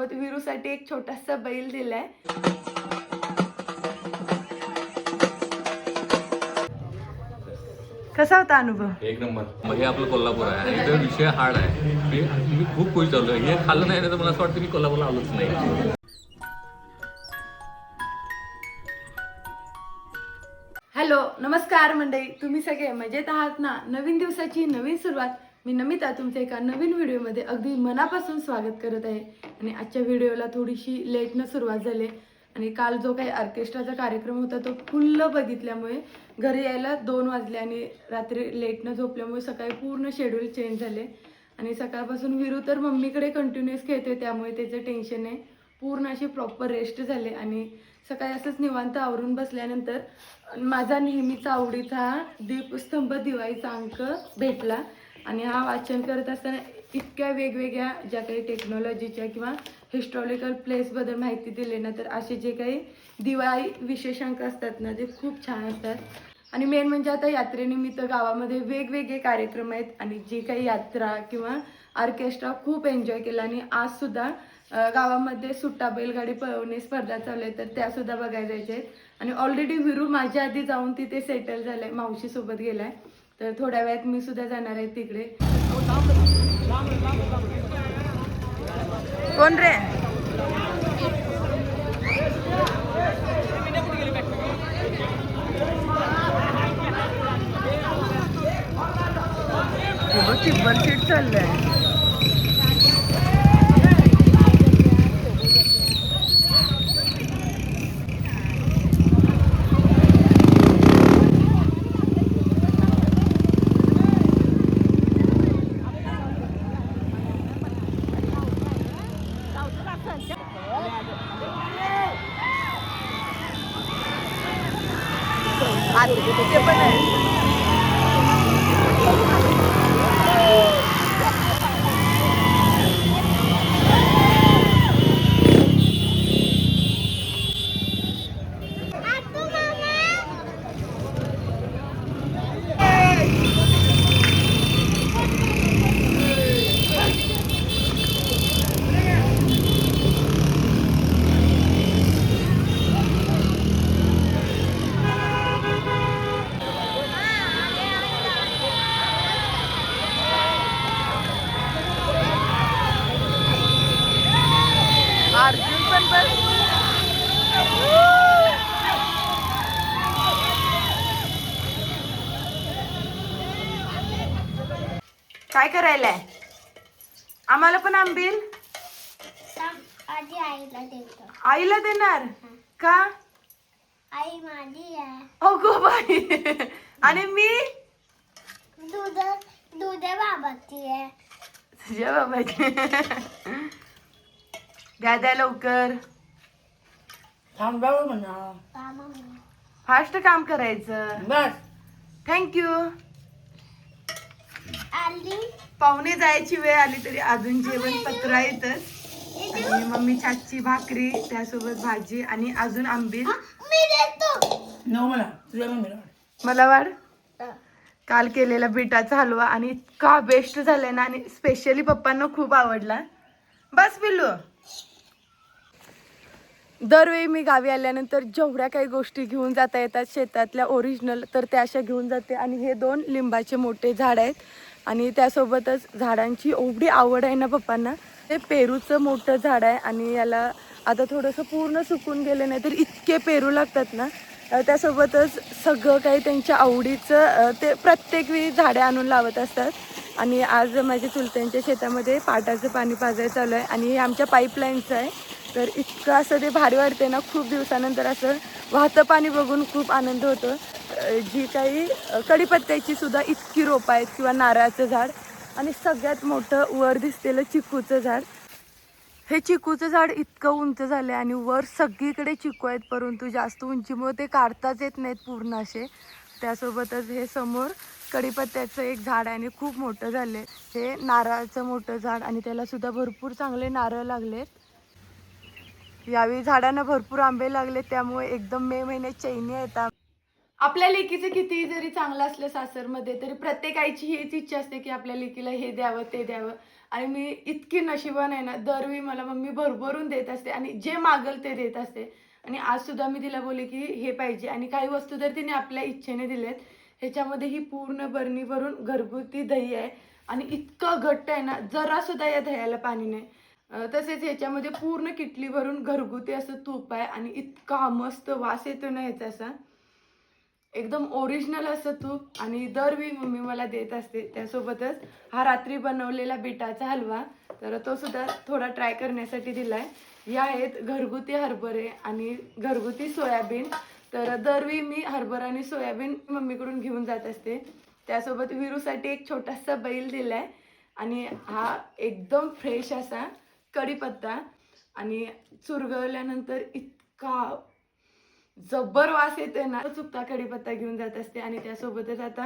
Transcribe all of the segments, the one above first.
सोबत विरूसाठी एक छोटासा बैल दिलाय. कसा होता अनुभव? एक नंबर. हे आपलं कोल्हापूर आहे आणि इथं विषय हार्ड आहे. मी खूप खुश झालो. हे खाल्लं नाही तर मला असं वाटतं मी कोल्हापूरला आलोच नाही. हॅलो नमस्कार मंडळी, तुम्ही सगळे मजेत आहात ना? नवीन दिवसाची नवीन सुरुवात. मी नमिता तुमच्या एका नवीन व्हिडिओमध्ये अगदी मनापासून स्वागत करत आहे. आणि आजच्या व्हिडिओला थोडीशी लेटनं सुरुवात झाली आणि काल जो काही ऑर्केस्ट्राचा कार्यक्रम होता तो फुल्ल बघितल्यामुळे घरी यायला 2 वाजले आणि रात्री लेटनं झोपल्यामुळे सकाळी पूर्ण शेड्यूल चेंज झाले. आणि सकाळपासून विरू तर मम्मीकडे कंटिन्युअस खेळते, त्यामुळे त्याचं टेन्शन आहे. पूर्ण अशी प्रॉपर रेस्ट झाले आणि सकाळी असंच निवांत आवरून बसल्यानंतर माझा नेहमीचा आवडीचा दीपस्तंभ दिवाळीचा अंक भेटला. आणि हा वाचन करत असताना इतक्या वेगवेगळ्या ज्या काही टेक्नॉलॉजीच्या किंवा हिस्टॉरिकल प्लेसबद्दल माहिती दिली ना, तर असे जे काही दिवाळी विशेषांक असतात ना ते खूप छान असतात. आणि मेन म्हणजे आता यात्रेनिमित्त गावामध्ये वेगवेगळे कार्यक्रम आहेत आणि जी काही यात्रा किंवा ऑर्केस्ट्रा खूप एन्जॉय केला. आणि आजसुद्धा गावामध्ये सुट्टा बैलगाडी पळवणे स्पर्धा चालू आहे, तर त्यासुद्धा बघायला जायचे आहेत. आणि ऑलरेडी विरू माझ्या आधी जाऊन तिथे सेटल झालाय, मावशीसोबत गेलाय. तर थोड्या वेळात मी सुद्धा जाणार आहे तिकडे. कोण रे? टिब्बल सीट चाललंय. ते पण आहे. अर्जुन पण काय करायलाय? आम्हाला पण आंबील आधी आईला देतो. आईला देणार का? आई माझी आहे. अगो बाई. आणि मी दूध दूध बाबाची आहे. तुझ्या बाबाची. द्या लवकर. थांबावं म्हणा. मामा फास्ट काम करायचं. बस. थँक्यू. आली. पाहुणे जायची वेळ आली तरी अजून जेवण पत्र येतच. आणि मम्मी छाची भाकरी त्यासोबत भाजी आणि अजून आंबील. मी देतो. नो म्हणा तुझ्या मम्मीला. मला वाढ. काल केलेला बिटाचा हलवा आणि इतका बेस्ट झालाय ना, आणि स्पेशली पप्पांना खूप आवडला. बस पिल्लू. दरवेळी मी गावी आल्यानंतर जेवढ्या काही गोष्टी घेऊन जाता येतात शेतातल्या ओरिजिनल, तर त्या अशा घेऊन जाते. आणि हे 2 लिंबाचे मोठे झाड आहेत आणि त्यासोबतच झाडांची एवढी आवड आहे ना पप्पांना. ते पेरूचं मोठं झाड आहे आणि याला आता थोडंसं पूर्ण सुकून गेलं नाही तर इतके पेरू लागतात ना. त्यासोबतच सगळं काही त्यांच्या आवडीचं ते प्रत्येक वेळी झाडे आणून लावत असतात. आणि आज माझ्या चुलत्यांच्या शेतामध्ये पाटाचं पाणी पाजायचं चालू आहे आणि हे आमच्या पाईपलाईनचं आहे. तर इतकं असं ते भारी वाटते ना, खूप दिवसानंतर असं वाहतं पाणी बघून खूप आनंद होतो. जी काही कढीपत्त्याची सुद्धा इतकी रोपं आहेत किंवा नारळाचं झाड आणि सगळ्यात मोठं वर दिसलेलं चिकूचं झाड. हे चिकूचं झाड इतकं उंच झालं आहे आणि वर सगळीकडे चिकू आहेत, परंतु जास्त उंचीमुळे ते काढताच येत नाहीत पूर्ण असे. त्यासोबतच हे समोर कढीपत्त्याचं एक झाड आहे आणि खूप मोठं झाले. हे नारळाचं मोठं झाड आणि त्याला सुद्धा भरपूर चांगले नारळ लागलेत. यावेळी झाडांना भरपूर आंबे लागले, त्यामुळे एकदम मे महिन्यात चैनी येतात. आपल्या लेकीचं कितीही जरी चांगलं असलं सासरमध्ये तरी प्रत्येक आईची हीच इच्छा असते की आपल्या लेकीला हे द्यावं ते द्यावं. आणि मी इतकी नशिबान आहे ना, दरवेळी मला मम्मी भरभरून देत असते आणि जे मागल ते देत असते. आणि आज सुद्धा मी तिला बोलले की हे पाहिजे, आणि काही वस्तू तर तिने आपल्या इच्छेने दिलेत. ह्याच्यामध्ये ही पूर्ण बरणी भरून घरगुती दही आहे आणि इतकं घट्ट आहे ना, जरा सुद्धा या दह्याला पाणी नाही. तसेच ह्याच्यामध्ये पूर्ण किटली भरून घरगुती असं तूप आहे आणि इतका मस्त वास येतो ना ह्याचा, असा एकदम ओरिजिनल असं तूप. आणि दरवेळी मम्मी मला देत असते. त्यासोबतच हा रात्री बनवलेला बिटाचा हलवा, तर तो सुद्धा थोडा ट्राय करण्यासाठी दिलाय. या आहेत घरगुती हरभरे आणि घरगुती सोयाबीन. तर दरवेळी मी हरभरा आणि सोयाबीन मम्मीकडून घेऊन जात असते. त्यासोबत विरूसाठी एक छोटासा बैल दिलाय आणि हा एकदम फ्रेश असा कढीपत्ता, आणि चुरगळल्यानंतर इतका जबर वास येते ना, चुकता कढीपत्ता घेऊन जात असते. आणि त्यासोबतच आता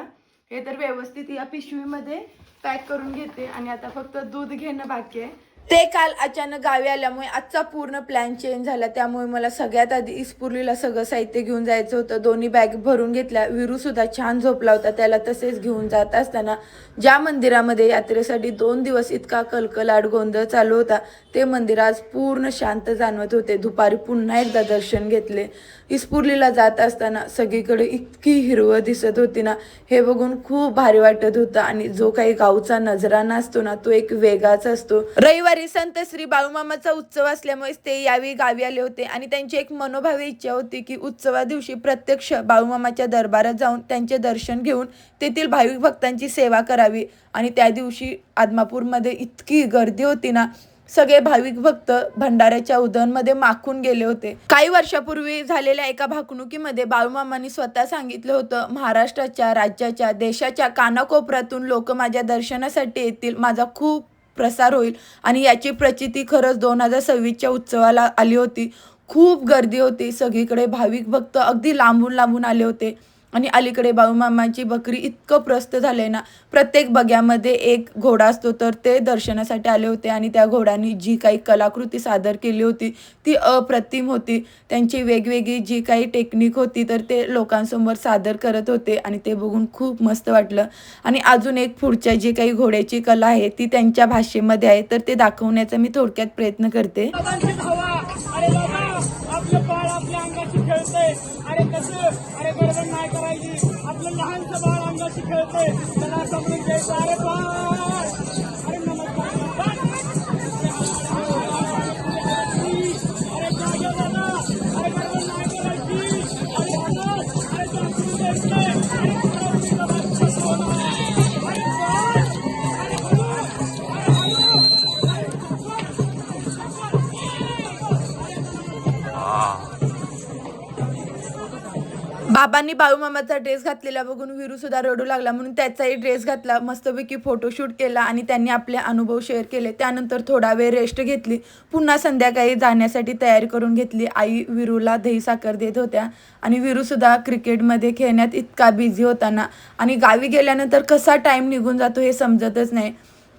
हे तर व्यवस्थित या पिशवीमध्ये पॅक करून घेते आणि आता फक्त दूध घेणं बाकी आहे. ते काल अचानक गावी आल्यामुळे आजचा पूर्ण प्लॅन चेंज झाला. त्यामुळे मला सगळ्यात आधी इस्पुर्लीला सगळं साहित्य घेऊन जायचं होतं. दोन्ही बॅग भरून घेतल्या. विरू सुद्धा छान झोपला होता. त्याला तसेच घेऊन जात असताना ज्या मंदिरामध्ये यात्रेसाठी 2 दिवस इतका कलकलाट गोंधळ चालू होता, ते मंदिर आज पूर्ण शांत जाणवत होते. दुपारी पुन्हा एकदा दर्शन घेतले. इस्पुर्लीला जात असताना सगळीकडे इतकी हिरवळ दिसत होती ना, हे बघून खूप भारी वाटत होतं. आणि जो काही गावचा नजराणा असतो ना, तो एक वेगळाच असतो. रविवारी संत श्री बाळूमामाचा उत्सव असल्यामुळे ते यावेळी गावी आले होते आणि त्यांची एक मनोभावी इच्छा होती की उत्सवा दिवशी प्रत्यक्ष बाळूमामाच्या दरबारात जाऊन त्यांचे दर्शन घेऊन तेथील भाविक भक्तांची सेवा करावी. आणि त्या दिवशी आदमापूरमध्ये इतकी गर्दी होती ना, सगळे भाविक भक्त भंडाऱ्याच्या उदनमध्ये माखून गेले होते. काही वर्षापूर्वी झालेल्या एका भाकणुकीमध्ये बाळूमामांनी स्वतः सांगितलं होतं, महाराष्ट्राच्या, राज्याच्या, देशाच्या कानाकोपऱ्यातून लोक माझ्या दर्शनासाठी येतील, माझा खूप प्रसार होईल. आणि याची प्रचिती खरंच 2026च्या उत्सवाला आली होती. खूप गर्दी होती. सगळीकडे भाविक भक्त अगदी लांबून लांबून आले होते. आणि अलीकडे बाळूमामाची बकरी इतकं प्रस्त झालंय ना, प्रत्येक बग्यामध्ये एक घोडा असतो, तर ते दर्शनासाठी आले होते. आणि त्या घोड्यांनी जी काही कलाकृती सादर केली होती ती अप्रतिम होती. त्यांची वेगवेगळी जी काही टेक्निक होती तर ते लोकांसमोर सादर करत होते आणि ते बघून खूप मस्त वाटलं. आणि अजून एक पुढच्या जी काही घोड्याची कला आहे ती त्यांच्या भाषेमध्ये आहे, तर ते दाखवण्याचा मी थोडक्यात प्रयत्न करते. आपलं बाळ आपल्या अंगाशी खेळतंय, अरे कसं, अरे गडबड नाही करायची, आपलं लहानचं बाळ अंगाशी खेळतंय, त्याला समजून घ्यायचं, अरे बाळ, अरे नमस्कार, अरे जागे दादा, अरे गडबड नाही करायची, अरे अरे जागून द्यायचंय, अरे बाबांनी बाळूमामाचा ड्रेस घातलेला बघून विरू सुद्धा रडू लागला, म्हणून त्याचाही ड्रेस घातला. मस्तपैकी फोटोशूट केला आणि त्यांनी आपले अनुभव शेअर केले. त्यानंतर थोडा वेळ रेस्ट घेतली. पुन्हा संध्याकाळी जाण्यासाठी तयारी करून घेतली. आई विरूला दही साखर देत होत्या आणि विरू सुद्धा क्रिकेटमध्ये खेळण्यात इतका बिझी होता ना, आणि गावी गेल्यानंतर कसा टाईम निघून जातो हे समजतच नाही.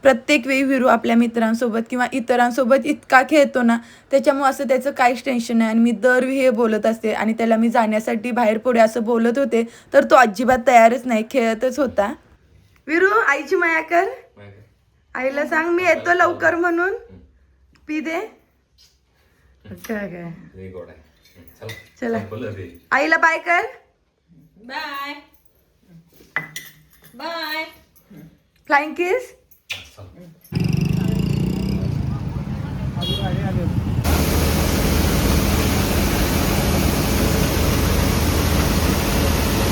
प्रत्येक वेळी विरू आपल्या मित्रांसोबत किंवा इतरांसोबत इतका खेळतो ना, त्याच्यामुळे असं त्याचं काहीच टेन्शन नाही. आणि मी दरवेळी हे बोलत असते आणि त्याला मी जाण्यासाठी बाहेर पडे असं बोलत होते, तर तो अजिबात तयारच नाही, खेळतच होता. विरू, आईची माया कर, आईला सांग मी येतो लवकर म्हणून, पी दे. चला आईला बाय कर. Bye bye. Flying kiss.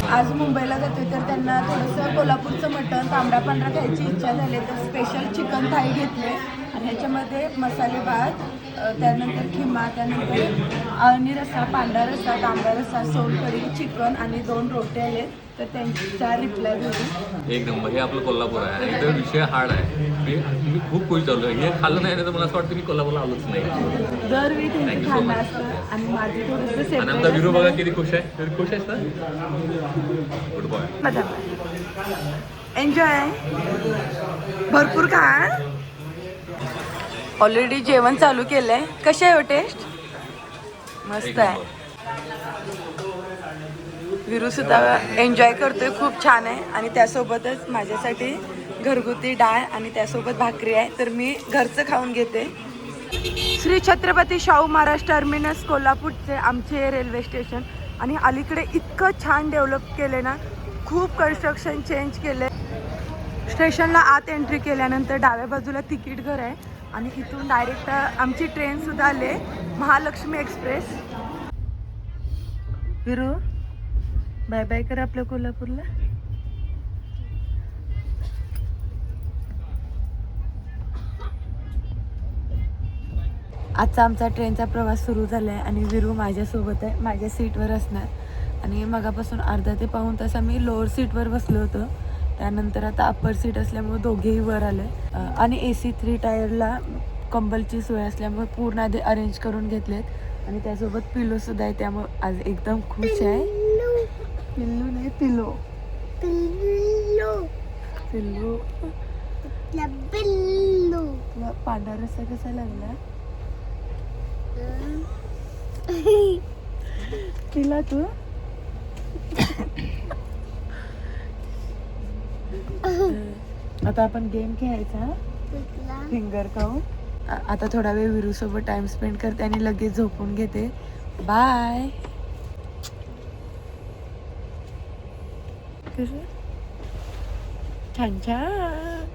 आज मुंबईला जातोय तर त्यांना थोडंसं कोल्हापूरचं मटण, तांबडा पांढरा खायची इच्छा झाली, तर स्पेशल चिकन थाळी घेतले आणि ह्याच्यामध्ये मसाले भात, त्यानंतर खिमा, त्यानंतर अळणी रस्सा, पांढरा रस्सा, तांबडा रस्सा, सोलकढी, चिकन आणि 2 रोटे आले. तर त्यांचा रिप्लाय देऊ. एक नंबर. हे आपलं कोल्हापूर आहे आणि इथं विषय हार्ड आहे. मी खूप खुश झालो. हे खाल्लं नाही तर मला असं वाटतं मी कोल्हापूरला आलोच नाही. दरवेळी त्यांचं खाणं असतं आणि माझं थोडंसं आणि आमचा विरू बघा किती खुश आहे. तर खुश आहेस ना. Good boy. एन्जॉय, भरपूर खा. ऑलरेडी जेवण चालू केलंय. कशी आहे हो टेस्ट? मस्त आहे. विरू सुद्धा एन्जॉय करतोय, खूप छान आहे. आणि त्यासोबतच माझ्यासाठी घरगुती डाळ आणि त्यासोबत भाकरी आहे, तर मी घरचं खाऊन घेते. श्री छत्रपती शाहू महाराज टर्मिनस कोल्हापूरचे आमचे रेल्वे स्टेशन, आणि अलीकडे इतकं छान डेव्हलप केले ना, खूप कन्स्ट्रक्शन चेंज केले. स्टेशनला आत एंट्री केल्यानंतर डाव्या बाजूला तिकीट घर आहे आणि इथून डायरेक्ट आमची ट्रेन सुद्धा आले, Mahalaxmi Express. Viru bye bye कर आपल्या कोल्हापूरला. आजचा आमचा ट्रेनचा प्रवास सुरू झाला आहे आणि विरू माझ्यासोबत आहे, माझ्या सीटवर असणार. आणि मगापासून अर्धा ते पाऊण तास आम्ही लोअर सीटवर बसलो होतो, त्यानंतर आता अप्पर सीट असल्यामुळे दोघेही वर आले. आणि AC 3 टायरला कंबलची सोय असल्यामुळे पूर्ण आधी अरेंज करून घेतलेत आणि त्यासोबत पिलोसुद्धा आहे, त्यामुळे आज एकदम खुश आहे. पिल्लू नाही पिलो, पिल्लू पिल्लू. पिल्लू तुला पांढरा रस्सा कसा लागला? तिला तू आता आपण गेम खेळायचा, फिंगर काउंट. आता थोडा वेळ विरू सोबत टाइम स्पेंड करते आणि लगेच झोपून घेते. बाय. छान छान.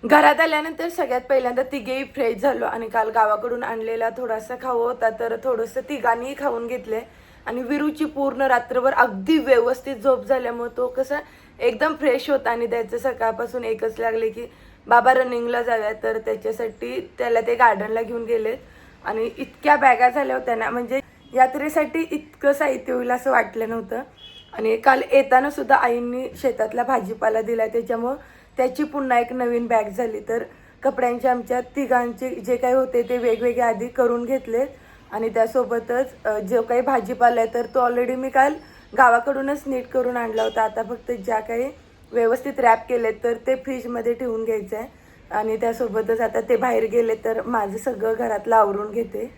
घरात आल्यानंतर सगळ्यात पहिल्यांदा तिघेही फ्रेश झालो आणि काल गावाकडून आणलेला थोडासा खाऊ होता, तर थोडंसं तिघांनीही खाऊन घेतले. आणि विरूची पूर्ण रात्रभर अगदी व्यवस्थित झोप झाल्यामुळे तो कसा एकदम फ्रेश होता. आणि त्याचं सकाळपासून एकच लागले की बाबा रनिंगला जाऊया, तर त्याच्यासाठी त्याला ते गार्डनला घेऊन गेले. आणि इतक्या बॅगा झाल्या होत्या ना, म्हणजे यात्रेसाठी इतकं साहित्य होईल असं वाटलं नव्हतं. आणि काल येताना सुद्धा आईंनी शेतातला भाजीपाला दिला, त्याच्यामुळं त्याची पुन्हा एक नवीन बॅग झाली. तर कपड्यांचे आमच्या तिघांचे जे काही होते ते वेगवेगळे आधी करून घेतले. आणि त्यासोबतच जो काही भाजीपाला आहे तर तो ऑलरेडी मी काल गावाकडूनच नीट करून आणला होता. आता फक्त ज्या काही व्यवस्थित रॅप केले तर ते फ्रीजमध्ये ठेवून घ्यायचं आहे. आणि त्यासोबतच आता ते बाहेर गेले तर माझं सगळं घरातलं आवरून घेते.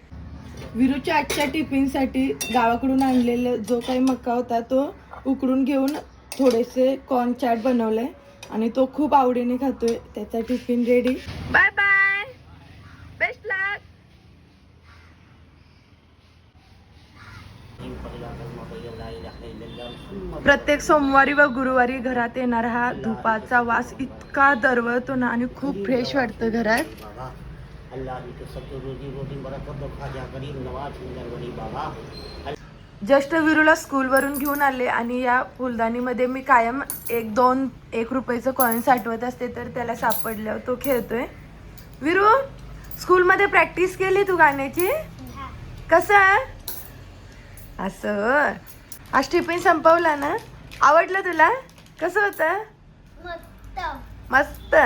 विरूच्या आजच्या टिफिनसाठी गावाकडून आणलेला जो काही मका होता तो उकडून घेऊन थोडेसे कॉर्न चाट बनवले आणि तो खूप आवडीने खातोय. त्याचा tiffin ready. Bye bye, best luck. प्रत्येक सोमवारी व गुरुवारी घरात येणारा हा धुपाचा वास इतका दरवळतो ना आणि खूप फ्रेश वाटतं घरात. जस्ट विरूला स्कूलवरून घेऊन आले आणि या फुलदाणीमध्ये मी कायम 1 रुपयाचं कॉईन साठवत असते, तर त्याला सापडल्यावर तो खेळतोय. विरू, स्कूलमध्ये प्रॅक्टिस केली तू गाण्याची? कसं असं? आज टिफिन संपवला ना? आवडलं तुला? कसं होतं? मस्त.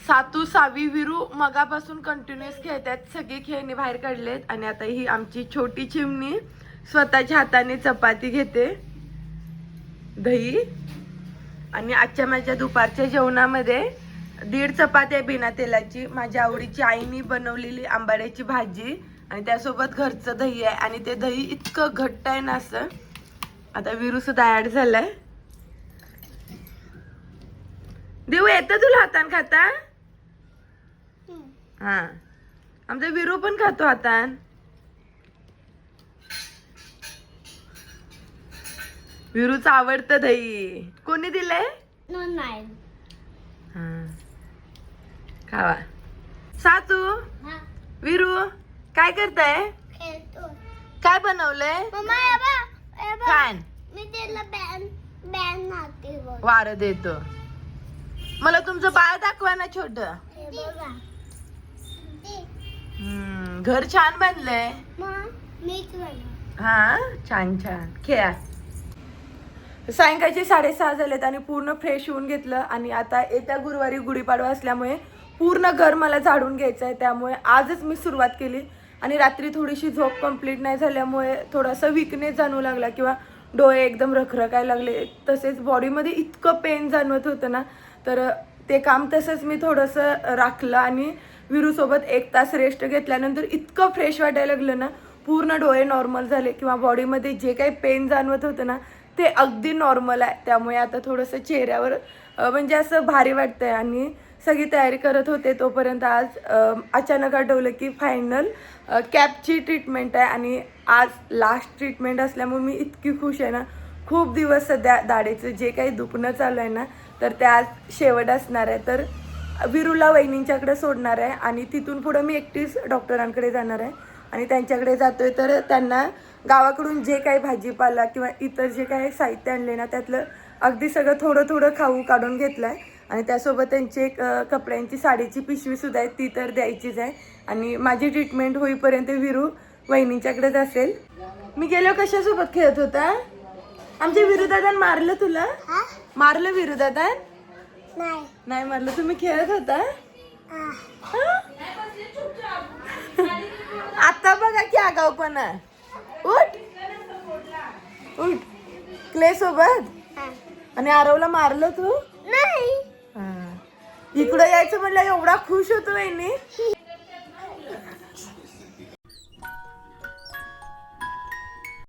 सातू, सावी, विरू मगापासून कंटिन्युअस खेळतात. सगळे खेळणी बाहेर काढलेत. आणि आता ही आमची छोटी चिमणी स्वतःच्या हाताने चपाती घेते, दही. आणि आजच्या माझ्या दुपारच्या जेवणामध्ये 1.5 चपात्या बिना तेलाची, माझ्या आवडीची आईनी बनवलेली आंबाड्याची भाजी आणि त्यासोबत घरचं दही आहे. आणि ते दही इतकं घट्ट आहे ना असं. आता विरू सुद्धा ऍड झालाय. देऊ येतं तुला हातान खाता? हा, आमचा विरू पण खातो हातान. विरूचं आवडतं दही. कोणी दिलंय? नाही. हा, खावा. सातू, विरू काय करताय? खेळतो. काय बनवलंय? Mamma fan. मी त्याला बॅन मारते बघ. वारं देतो. मला तुमचं बाळ दाखवा ना छोट. हे बघा. घर छान बनलंय. मीच बनव. हा, छान छान. खेळा. सायंकाळचे 6:30 झालेत आणि पूर्ण फ्रेश होऊन घेतलं. आणि आता येत्या गुरुवारी गुढीपाडवा असल्यामुळे पूर्ण घर मला झाडून घ्यायचं आहे, त्यामुळे आजच मी सुरुवात केली. आणि रात्री थोडीशी झोप कंप्लीट नाही झाल्यामुळे थोडासा विकनेस जाणवू लागला किंवा डोळे एकदम रखरखायला लागले. तसेच बॉडीमध्ये इतकं पेन जाणवत होतं ना, तर ते काम तसंच मी थोडंसं राखलं आणि विरूसोबत 1 तास रेस्ट घेतल्यानंतर इतकं फ्रेश वाटायला लागलं ना, पूर्ण डोळे नॉर्मल झाले किंवा बॉडीमध्ये जे काही पेन जाणवत होतं ना ते अगदी नॉर्मल आहे. त्यामुळे आता थोडंसं चेहऱ्यावर म्हणजे असं भारी वाटतंय. आणि सगळी तयारी करत होते तोपर्यंत आज अचानक आठवलं की फायनल कॅपची ट्रीटमेंट आहे आणि आज लास्ट ट्रीटमेंट असल्यामुळे मी इतकी खुश आहे ना. खूप दिवस सध्या दाढेचं जे काही दुखणं चालू आहे ना, तर ते आज शेवट असणार आहे. तर विरूला वहिनींच्याकडे सोडणार आहे आणि तिथून पुढं मी एकटीच डॉक्टरांकडे जाणार आहे आणि त्यांच्याकडे जातोय. तर त्यांना गावाकडून जे काही भाजीपाला किंवा इतर जे काही साहित्य आणले ना, त्यातलं अगदी सगळं थोडं थोडं खाऊ काढून घेतलं आहे आणि त्यासोबत त्यांची एक कपड्यांची साडीची पिशवीसुद्धा आहे, ती तर द्यायचीच आहे. आणि माझी ट्रीटमेंट होईपर्यंत विरू वहिनींच्याकडेच असेल. मी गेलो कशासोबत खेळत होता? आमच्या विरुदादान मारलं तुला? मारलं विरुदादान? नाही मारलं. तुम्ही खेळत होता? आता बघा की आगाऊपणा. उठ उठ. क्ले सोबत आणि आरवला मारलं तू? नाही. इकडं यायचं म्हणलं एवढा खुश होतो वहिनी.